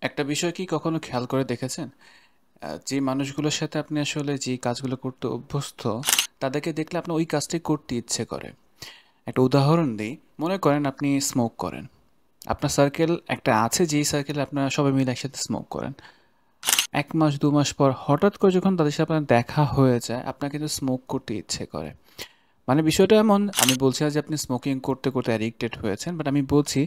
একটা বিষয় কি কখনো খেয়াল করে দেখেছেন? যে মানুষগুলোর সাথে আপনি আসলে যে কাজগুলো করতে অভ্যস্ত, তাদেরকে দেখলে আপনার ওই কাজটাই করতে ইচ্ছে করে। একটা উদাহরণ দেই। মনে করেন আপনি স্মোক করেন। আপনার সার্কেল একটা আছে যেই সার্কেলে আপনারা সবাই মিলে একসাথে স্মোক করেন। ১ মাস ২ মাস পর হঠাৎ করে যখন তাদের সাথে আপনার দেখা হয়ে যায়, আপনার কিন্তু স্মোক করতে ইচ্ছে করে। মানে বিষয়টা এমন, আমি বলছি না যে আপনি স্মোকিং করতে, করতে অ্যাডিক্টেড হয়েছেন। বাট আমি বলছি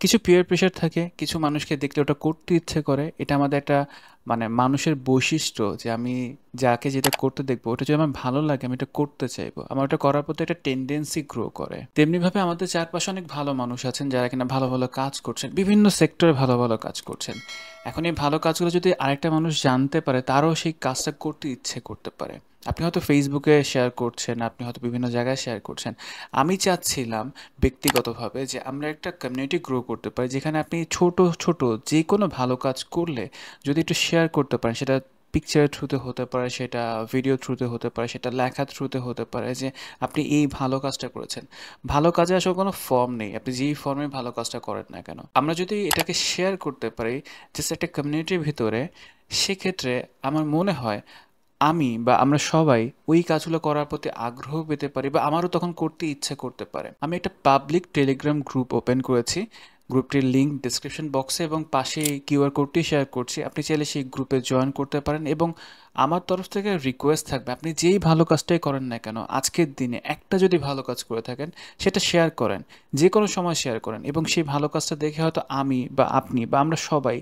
কিছু পিয়ার প্রেশার থাকে, কিছু মানুষকে দেখলে ওটা করতে ইচ্ছে করে। এটা আমাদের একটা মানে মানুষের বৈশিষ্ট্য যে আমি যাকে যেটা করতে দেখবো, ওটা যদি আমার ভালো লাগে আমি এটা করতে চাইবো। আমার ওটা করার প্রতি একটা টেনডেন্সি গ্রো করে। তেমনিভাবে আমাদের চারপাশে অনেক ভালো মানুষ আছেন যারা কিনা ভালো, ভালো কাজ করছেন। বিভিন্ন সেক্টরে ভালো, ভালো কাজ করছেন। এখন এই ভালো কাজগুলো যদি আরেকটা মানুষ জানতে পারে, তারও সেই কাজটা করতে ইচ্ছে করতে পারে। আপনি হয়তো ফেসবুকে শেয়ার করছেন, আপনি হয়তো বিভিন্ন জায়গায় শেয়ার করছেন। আমি চাচ্ছিলাম ব্যক্তিগতভাবে যে আমরা একটা কমিউনিটি গ্রো করতে পারি যেখানে আপনি ছোট ছোট যে কোনো ভালো কাজ করলে যদি একটু শেয়ার করতে পারেন, সেটা পিকচারের থ্রুতে হতে পারে, সেটা ভিডিও থ্রুতে হতে পারে, সেটা লেখার থ্রুতে হতে পারে যে আপনি এই ভালো কাজটা করেছেন। ভালো কাজে আসলে কোনো ফর্ম নেই, আপনি যেই ফর্মে ভালো কাজটা করেন না কেন, আমরা যদি এটাকে শেয়ার করতে পারি জাস্ট একটা কমিউনিটির ভিতরে, সেক্ষেত্রে আমার মনে হয় আমি বা আমরা সবাই ওই কাজগুলো করার প্রতি আগ্রহ পেতে পারি বা আমারও তখন করতে ইচ্ছে করতে পারে। আমি একটা পাবলিক টেলিগ্রাম গ্রুপ ওপেন করেছি। গ্রুপটির লিঙ্ক ডেসক্রিপশন বক্সে এবং পাশে কিউআর কোডটি শেয়ার করছি। আপনি চাইলে সেই গ্রুপে জয়েন করতে পারেন এবং আমার তরফ থেকে রিকোয়েস্ট থাকবে আপনি যেই ভালো কাজটাই করেন না কেন, আজকের দিনে একটা যদি ভালো কাজ করে থাকেন সেটা শেয়ার করেন। যে কোনো সময় শেয়ার করেন এবং সেই ভালো কাজটা দেখে হয়তো আমি বা আপনি বা আমরা সবাই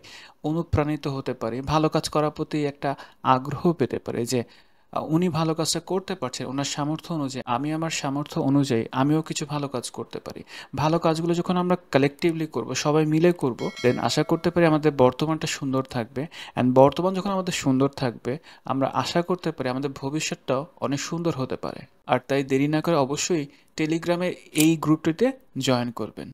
অনুপ্রাণিত হতে পারি, ভালো কাজ করার প্রতি একটা আগ্রহ পেতে পারি যে উনি ভালো কাজটা করতে পারছেন ওনার সামর্থ্য অনুযায়ী, আমি আমার সামর্থ্য অনুযায়ী আমিও কিছু ভালো কাজ করতে পারি। ভালো কাজগুলো যখন আমরা কালেকটিভলি করব, সবাই মিলে করব, দেন আশা করতে পারি আমাদের বর্তমানটা সুন্দর থাকবে। অ্যান্ড বর্তমান যখন আমাদের সুন্দর থাকবে, আমরা আশা করতে পারি আমাদের ভবিষ্যৎটাও অনেক সুন্দর হতে পারে। আর তাই দেরি না করে অবশ্যই টেলিগ্রামের এই গ্রুপটিতে জয়েন করবেন।